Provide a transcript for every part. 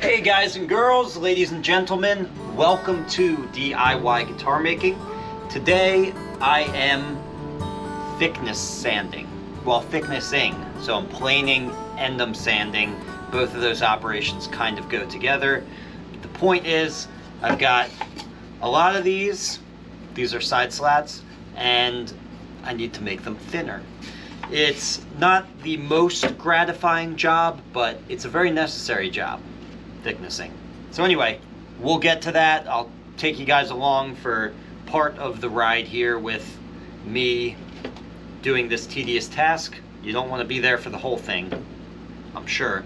Hey guys and girls, ladies and gentlemen, welcome to DIY Guitar Making. Today I am thickness sanding. Well, thicknessing. So I'm planing and I'm sanding. Both of those operations kind of go together. The point is, I've got a lot of these. These are side slats, and I need to make them thinner. It's not the most gratifying job, but it's a very necessary job. Thicknessing. So anyway, we'll get to that. I'll take you guys along for part of the ride here with me doing this tedious task. You don't want to be there for the whole thing, I'm sure.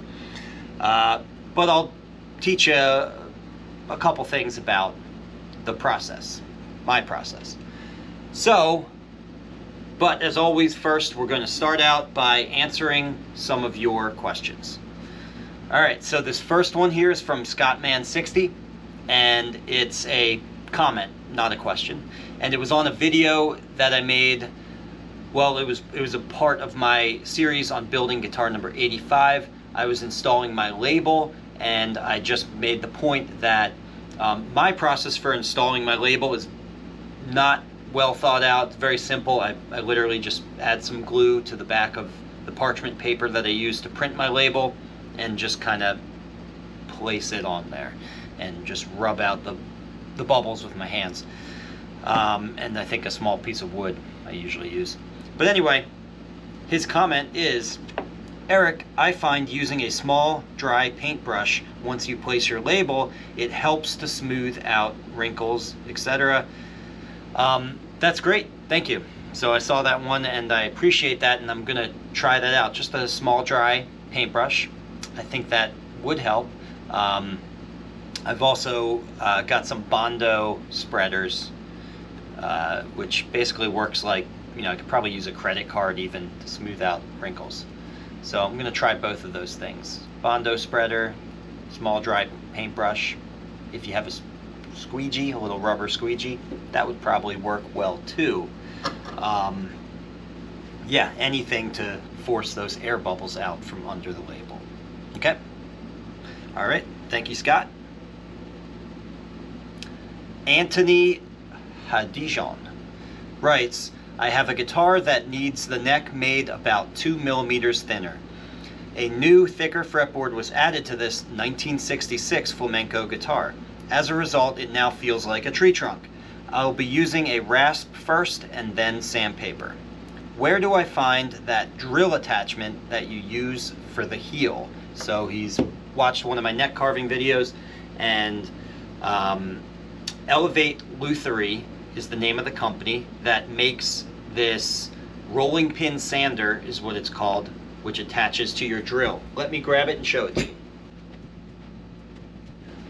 But I'll teach you a couple things about the process, my process. So, but as always, first we're going to start out by answering some of your questions. All right, so this first one here is from Scottman60, and it's a comment, not a question. And it was on a video that I made. Well, it was a part of my series on building guitar number 85. I was installing my label, and I just made the point that my process for installing my label is not well thought out. It's very simple. I literally just add some glue to the back of the parchment paper that I use to print my label, and just kind of place it on there and just rub out the bubbles with my hands. And I think a small piece of wood I usually use. But anyway, his comment is, Eric, I find using a small dry paintbrush once you place your label, it helps to smooth out wrinkles, etc. That's great, thank you. So I saw that one and I appreciate that, and I'm gonna try that out. Just a small dry paintbrush. I think that would help. I've also got some Bondo spreaders, which basically works like, you know, I could probably use a credit card even to smooth out wrinkles. So I'm going to try both of those things. Bondo spreader, small dry paintbrush. If you have a squeegee, a little rubber squeegee, that would probably work well too. Yeah, anything to force those air bubbles out from under the label. Okay. All right. Thank you, Scott. Anthony Hadijon writes, I have a guitar that needs the neck made about 2 millimeters thinner. A new, thicker fretboard was added to this 1966 flamenco guitar. As a result, it now feels like a tree trunk. I'll be using a rasp first and then sandpaper. Where do I find that drill attachment that you use for the heel? So he's watched one of my neck carving videos, and Elevate Lutherie is the name of the company that makes this rolling pin sander, is what it's called, which attaches to your drill. Let me grab it and show it to you.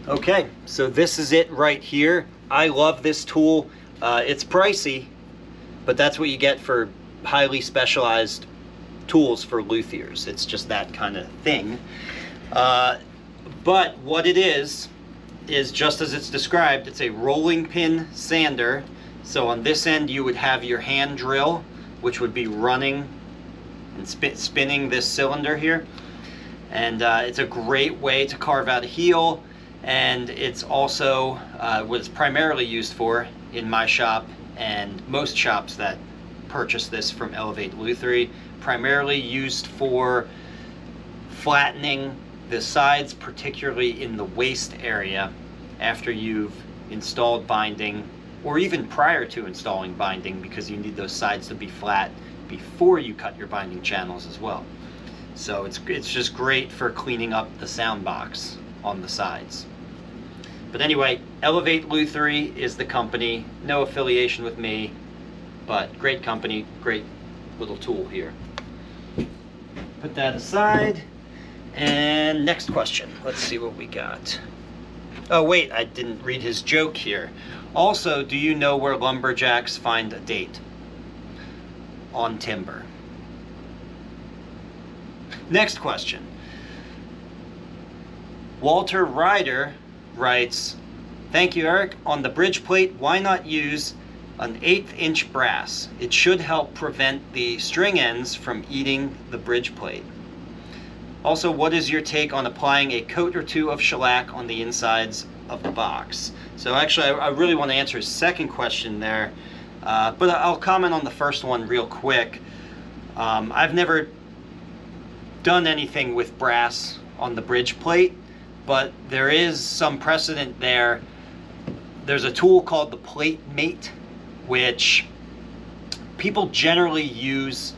Okay, so this is it right here. I love this tool. It's pricey, but that's what you get for highly specialized tools for luthiers. It's just that kind of thing. But what it is just as it's described. It's a rolling pin sander. So on this end you would have your hand drill, which would be running and spinning this cylinder here. And it's a great way to carve out a heel, and it's also what it's primarily used for in my shop and most shops that purchase this from Elevate Lutherie. Primarily used for flattening the sides, particularly in the waist area, after you've installed binding, or even prior to installing binding, because you need those sides to be flat before you cut your binding channels as well. So it's just great for cleaning up the sound box on the sides. But anyway, Elevate Lutherie is the company. No affiliation with me, but great company, great little tool here. Put that aside. And next question. Let's see what we got. Oh wait, I didn't read his joke here. Also, do you know where lumberjacks find a date? On timber. Next question. Walter Ryder writes, thank you, Eric. On the bridge plate, why not use an 1/8 inch brass? It should help prevent the string ends from eating the bridge plate. Also, what is your take on applying a coat or two of shellac on the insides of the box? So actually, I really want to answer his second question there, but I'll comment on the first one real quick. I've never done anything with brass on the bridge plate, but there is some precedent there. There's a tool called the plate mate, which people generally use,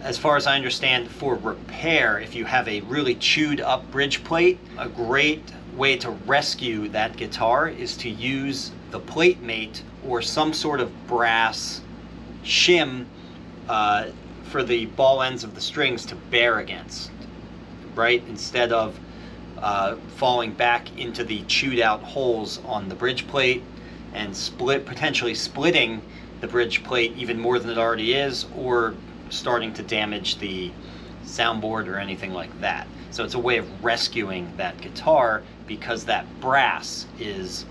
as far as I understand, for repair. If you have a really chewed up bridge plate, a great way to rescue that guitar is to use the plate mate or some sort of brass shim for the ball ends of the strings to bear against, right? Instead of falling back into the chewed out holes on the bridge plate and potentially splitting the bridge plate even more than it already is, or starting to damage the soundboard or anything like that. So it's a way of rescuing that guitar because that brass is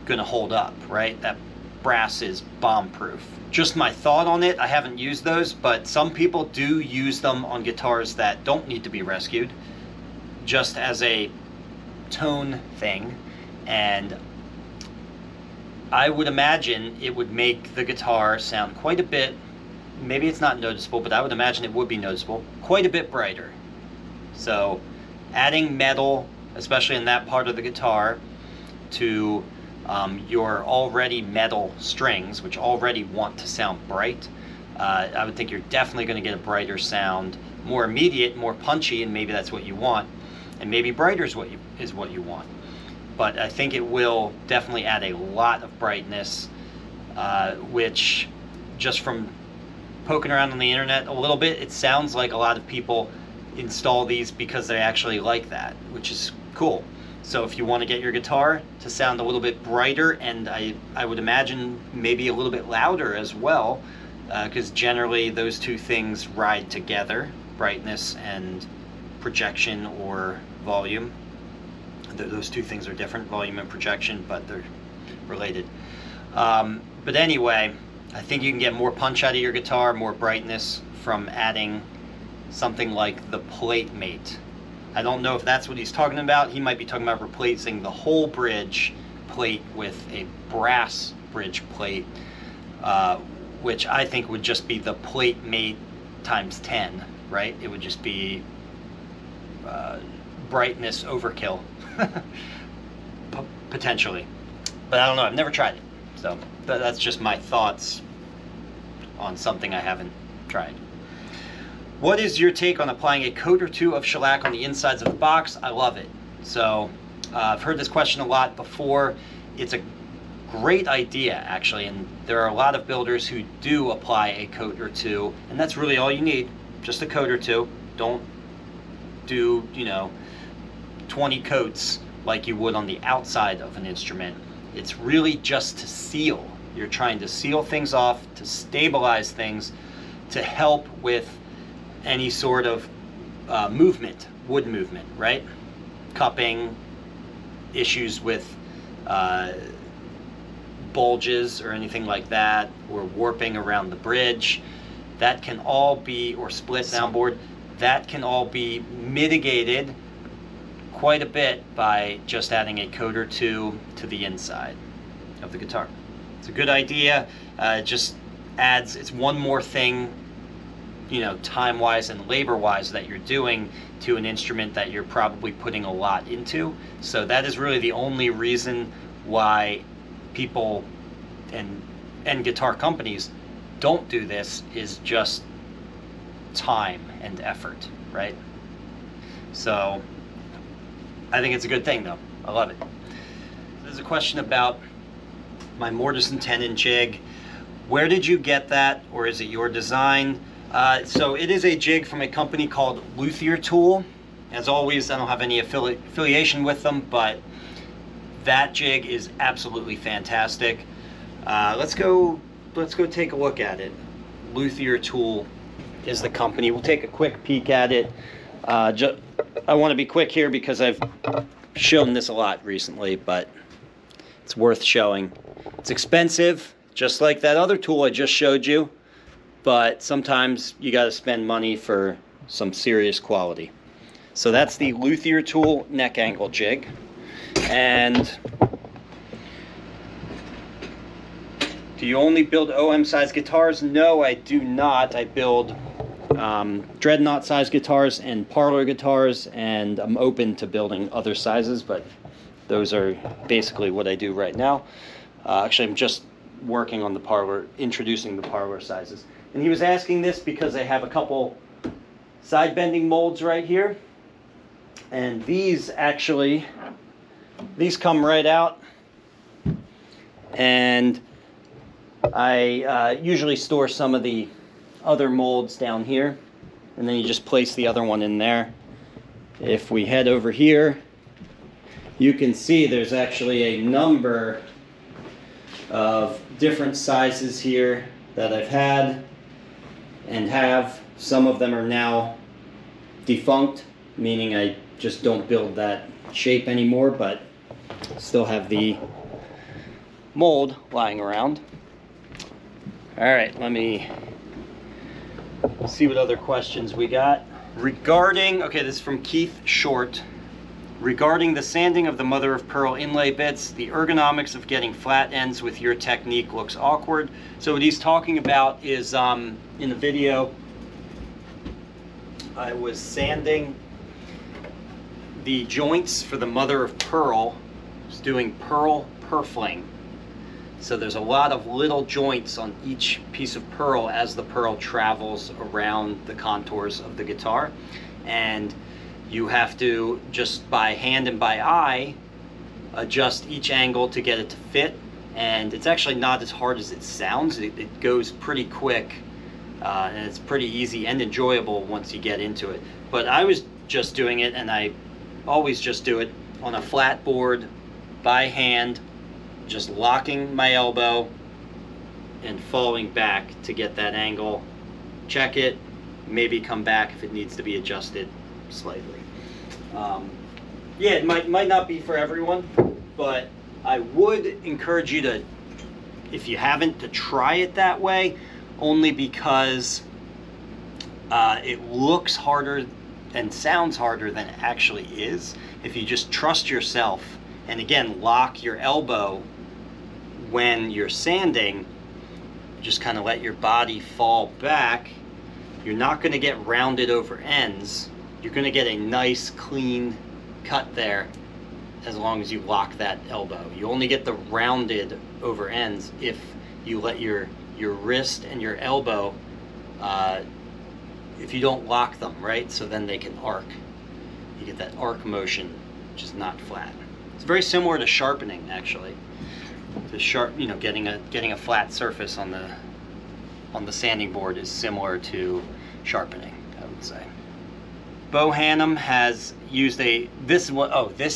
going to hold up, right? That brass is bomb proof. Just my thought on it. I haven't used those, but some people do use them on guitars that don't need to be rescued, just as a tone thing. And I would imagine it would make the guitar sound quite a bit, maybe it's not noticeable, but I would imagine it would be noticeable, quite a bit brighter. So adding metal, especially in that part of the guitar, to your already metal strings, which already want to sound bright, I would think you're definitely going to get a brighter sound, more immediate, more punchy, and maybe that's what you want, and maybe brighter is what you want. But I think it will definitely add a lot of brightness, which, just from poking around on the internet a little bit, it sounds like a lot of people install these because they actually like that, which is cool. So if you want to get your guitar to sound a little bit brighter, and I would imagine maybe a little bit louder as well, because generally those two things ride together, brightness and projection or volume. Those two things are different, volume and projection, but they're related. But anyway, I think you can get more punch out of your guitar, more brightness from adding something like the plate mate. I don't know if that's what he's talking about. He might be talking about replacing the whole bridge plate with a brass bridge plate, which I think would just be the plate mate times 10, right? It would just be brightness overkill, potentially. But I don't know, I've never tried it. So that's just my thoughts on something I haven't tried. What is your take on applying a coat or two of shellac on the insides of the box? I love it. So I've heard this question a lot before. It's a great idea, actually, and there are a lot of builders who do apply a coat or two, and that's really all you need, just a coat or two. Don't do, 20 coats like you would on the outside of an instrument. It's really just to seal. You're trying to seal things off, to stabilize things, to help with any sort of movement, wood movement, right? Cupping, issues with bulges or anything like that, or warping around the bridge. That can all be, or split soundboard, that can all be mitigated quite a bit by just adding a coat or two to the inside of the guitar. It's a good idea. It just adds, it's one more thing, time-wise and labor-wise that you're doing to an instrument that you're probably putting a lot into. So that is really the only reason why people and guitar companies don't do this, is just time and effort, right? So I think it's a good thing, though. I love it. There's a question about my mortise and tenon jig. Where did you get that, or is it your design? So it is a jig from a company called Luthier Tool. As always, I don't have any affiliation with them, but that jig is absolutely fantastic. Let's go take a look at it. Luthier Tool is the company. We'll take a quick peek at it. I want to be quick here because I've shown this a lot recently, but it's worth showing. It's expensive, just like that other tool I just showed you, but sometimes you got to spend money for some serious quality. So that's the luthier tool neck angle jig. And do you only build OM size guitars? No, I do not. I build dreadnought size guitars and parlor guitars, and I'm open to building other sizes, but those are basically what I do right now. Actually, I'm just working on the parlor, introducing the parlor sizes. And he was asking this because I have a couple side bending molds right here, and these come right out, and I usually store some of the other molds down here, and then you just place the other one in there. If we head over here, you can see there's actually a number of different sizes here that I've had and have. Some of them are now defunct, meaning I just don't build that shape anymore, but still have the mold lying around. All right, let me see what other questions we got. Regarding, okay, this is from Keith Short. Regarding the sanding of the mother of pearl inlay bits, the ergonomics of getting flat ends with your technique looks awkward. So what he's talking about is, in the video, I was sanding the joints for the mother of pearl. I was doing pearl purfling. So there's a lot of little joints on each piece of pearl as the pearl travels around the contours of the guitar. And you have to, just by hand and by eye, adjust each angle to get it to fit. And it's actually not as hard as it sounds. It goes pretty quick, and it's pretty easy and enjoyable once you get into it. But I was just doing it, and I always just do it on a flat board by hand, just locking my elbow and falling back to get that angle. Check it, maybe come back if it needs to be adjusted slightly. Yeah, it might not be for everyone, but I would encourage you to, if you haven't, to try it that way, only because it looks harder and sounds harder than it actually is. If you just trust yourself, and again, lock your elbow when you're sanding, just kind of let your body fall back, you're not going to get rounded over ends. You're going to get a nice clean cut there as long as you lock that elbow. You only get the rounded over ends if you let your wrist and your elbow, if you don't lock them, right? So then they can arc. You get that arc motion, which is not flat. It's very similar to sharpening, actually. The sharp, you know, getting a flat surface on the sanding board is similar to sharpening, I would say. Bohannon has used this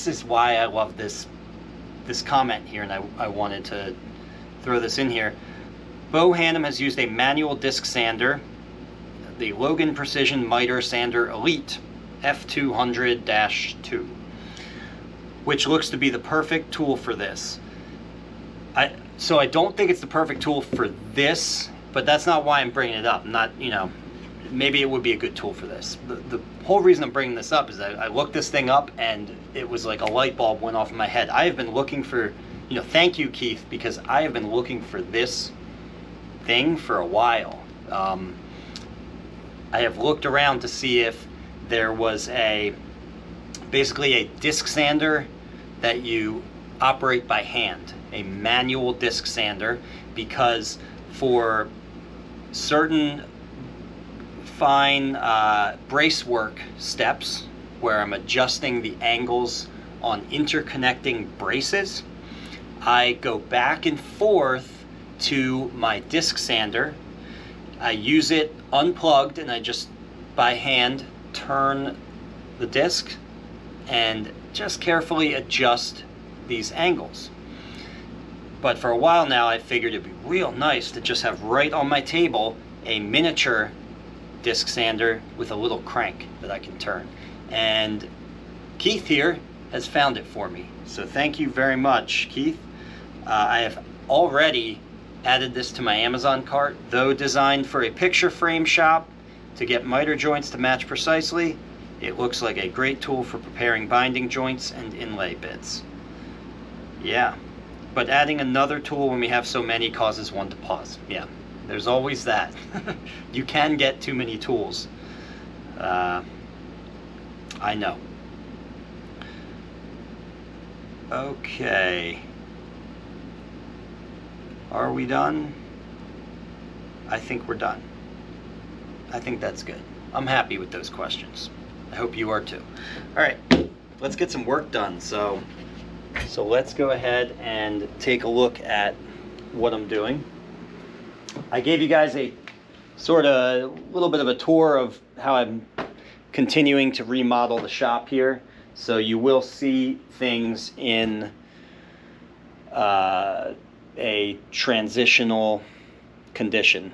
is why I love this comment here, and I wanted to throw this in here. Bohannon has used a manual disc sander, the Logan Precision Miter Sander Elite F200-2, which looks to be the perfect tool for this. So I don't think it's the perfect tool for this, but that's not why I'm bringing it up. Not, you know, maybe it would be a good tool for this. The whole reason I'm bringing this up is that I looked this thing up and it was like a light bulb went off in my head. I have been looking for, you know, thank you, Keith, because I have been looking for this thing for a while. I have looked around to see if there was basically a disc sander that you operate by hand, a manual disc sander, because for certain fine brace work steps where I'm adjusting the angles on interconnecting braces, I go back and forth to my disc sander. I use it unplugged and I just by hand turn the disc and just carefully adjust these angles. But for a while now I figured it'd be real nice to just have right on my table a miniature disc sander with a little crank that I can turn. And Keith here has found it for me. So thank you very much, Keith. I have already added this to my Amazon cart, though designed for a picture frame shop to get miter joints to match precisely. It looks like a great tool for preparing binding joints and inlay bits. Yeah, but adding another tool when we have so many causes one to pause. Yeah, there's always that. You can get too many tools. I know. Okay. Are we done? I think we're done. I think that's good. I'm happy with those questions. I hope you are too. All right, let's get some work done. So let's go ahead and take a look at what I'm doing. I gave you guys a sort of little bit of a tour of how I'm continuing to remodel the shop here. So you will see things in a transitional condition,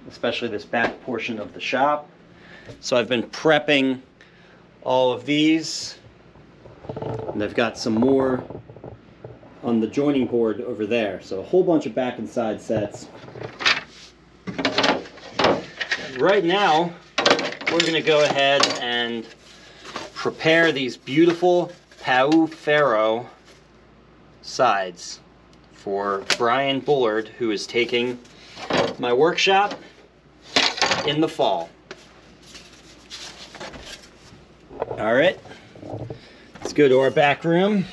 especially this back portion of the shop. So I've been prepping all of these, and I've got some more on the joining board over there. So a whole bunch of back and side sets. Right now, we're going to go ahead and prepare these beautiful Pau Ferro sides for Brian Bullard, who is taking my workshop in the fall. All right, let's go to our back room.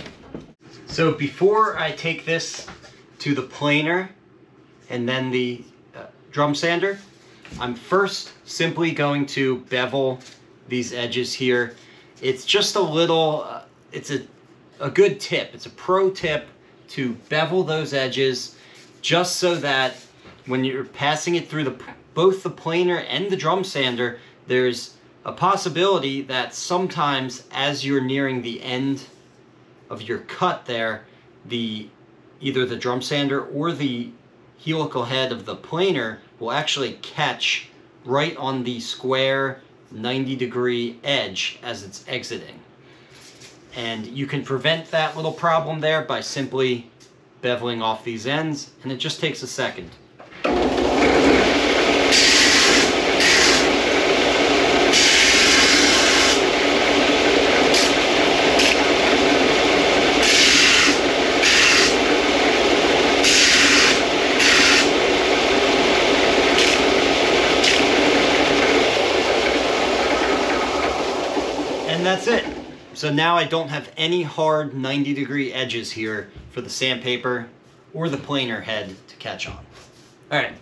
So before I take this to the planer and then the drum sander, I'm first simply going to bevel these edges here. It's just a little, it's a good tip. It's a pro tip to bevel those edges just so that when you're passing it through both the planer and the drum sander, there's a possibility that sometimes as you're nearing the end of your cut there, either the drum sander or the helical head of the planer will actually catch right on the square 90-degree edge as it's exiting. And you can prevent that little problem there by simply beveling off these ends, and it just takes a second. And that's it. So now I don't have any hard 90-degree edges here for the sandpaper or the planer head to catch on. All right,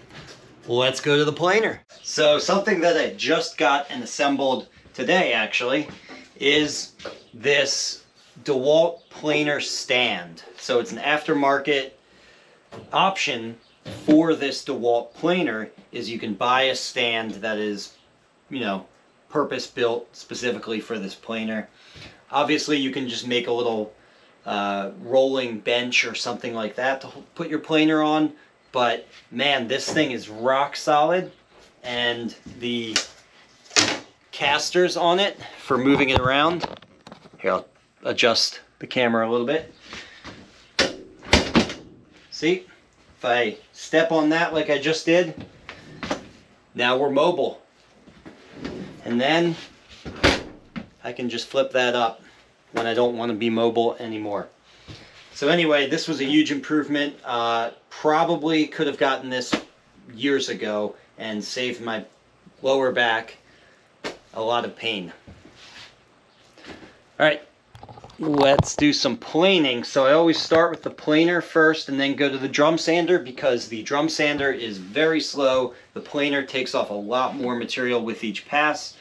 let's go to the planer. So something that I just got and assembled today actually is this DeWalt planer stand. So it's an aftermarket option for this DeWalt planer is you can buy a stand that is, you know, purpose built specifically for this planer. Obviously you can just make a little rolling bench or something like that to put your planer on, but man, this thing is rock solid, and the casters on it for moving it around. Here, I'll adjust the camera a little bit. See, if I step on that like I just did, now we're mobile. And then I can just flip that up when I don't want to be mobile anymore. So anyway, this was a huge improvement. Probably could have gotten this years ago and saved my lower back a lot of pain. All right, let's do some planing. So I always start with the planer first and then go to the drum sander because the drum sander is very slow. The planer takes off a lot more material with each pass.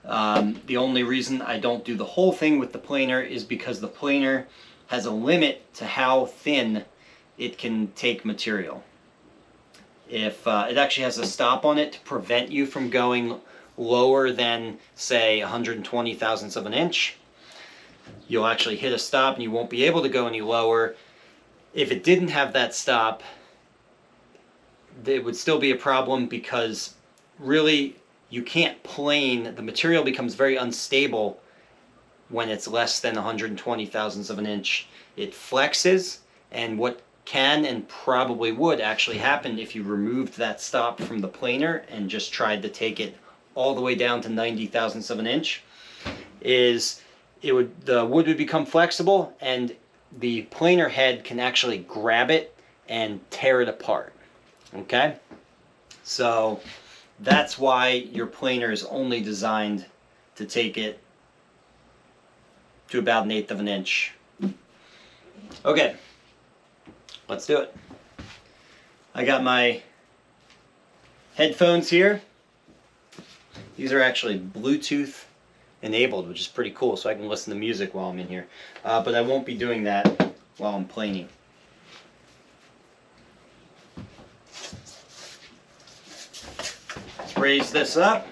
The only reason I don't do the whole thing with the planer is because the planer has a limit to how thin it can take material. If it actually has a stop on it to prevent you from going lower than, say, 120 thousandths of an inch. You'll actually hit a stop and you won't be able to go any lower. If it didn't have that stop, it would still be a problem because really you can't plane. The material becomes very unstable when it's less than 120 thousandths of an inch. It flexes, and what can and probably would actually happen if you removed that stop from the planer and just tried to take it all the way down to 90 thousandths of an inch, is the wood would become flexible and the planer head can actually grab it and tear it apart. Okay? So that's why your planer is only designed to take it to about 1/8 of an inch. Okay, let's do it. I got my headphones here. These are actually Bluetooth enabled, which is pretty cool, so I can listen to music while I'm in here. But I won't be doing that while I'm planing. Let's raise this up.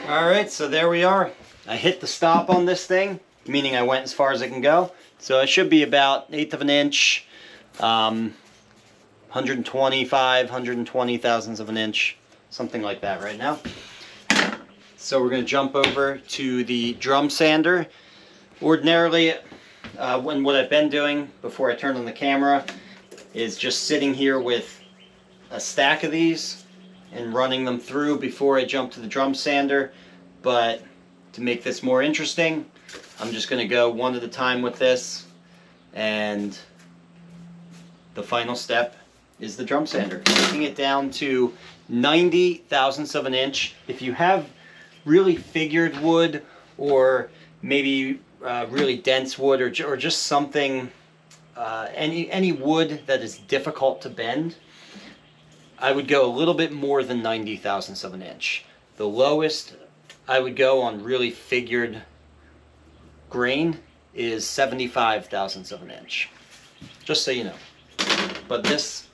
Alright, so there we are. I hit the stop on this thing, meaning I went as far as I can go. So it should be about 1/8 of an inch, 120 thousandths of an inch, something like that right now. So we're going to jump over to the drum sander. Ordinarily, what I've been doing before I turned on the camera is just sitting here with a stack of these and running them through before I jump to the drum sander. But to make this more interesting, I'm just going to go one at a time with this, and the final step is the drum sander, taking it down to 90 thousandths of an inch. If you have really figured wood, or maybe really dense wood, or just something, any wood that is difficult to bend, I would go a little bit more than 90 thousandths of an inch. The lowest I would go on really figured grain is 75 thousandths of an inch, just so you know. But this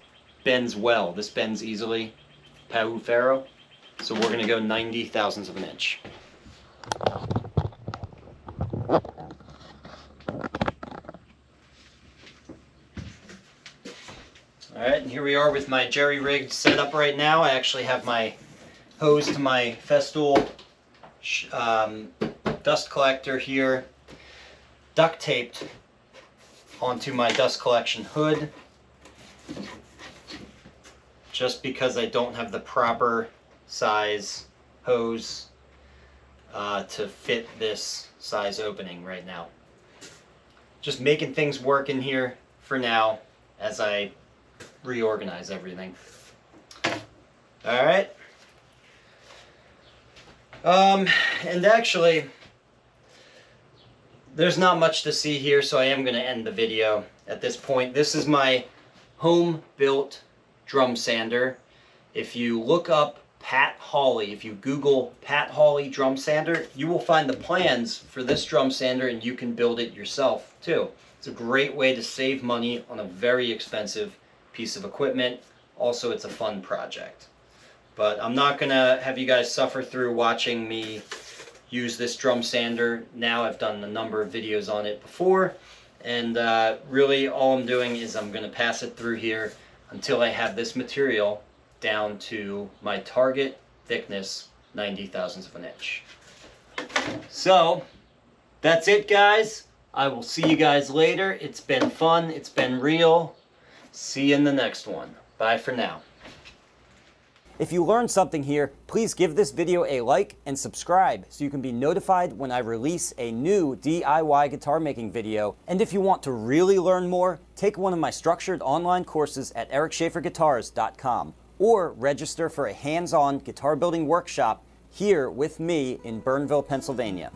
bends well. This bends easily, Pau Ferro. So we're going to go 90 thousandths of an inch. Alright, and here we are with my jerry-rigged setup right now. I actually have my hose to my Festool dust collector here, duct taped onto my dust collection hood, just because I don't have the proper size hose to fit this size opening right now. Just making things work in here for now as I reorganize everything. Alright. And actually, there's not much to see here, so I am going to end the video at this point. This is my home-built drum sander. If you look up Pat Hawley, if you Google Pat Hawley drum sander, you will find the plans for this drum sander, and you can build it yourself too. It's a great way to save money on a very expensive piece of equipment. Also, it's a fun project. But I'm not going to have you guys suffer through watching me use this drum sander now. I've done a number of videos on it before, and really all I'm doing is I'm going to pass it through here until I have this material down to my target thickness, 90 thousandths of an inch. So that's it, guys. I will see you guys later. It's been fun. It's been real. See you in the next one. Bye for now. If you learned something here, please give this video a like and subscribe so you can be notified when I release a new DIY guitar making video. And if you want to really learn more, take one of my structured online courses at ericschaferguitars.com or register for a hands-on guitar building workshop here with me in Burnville, Pennsylvania.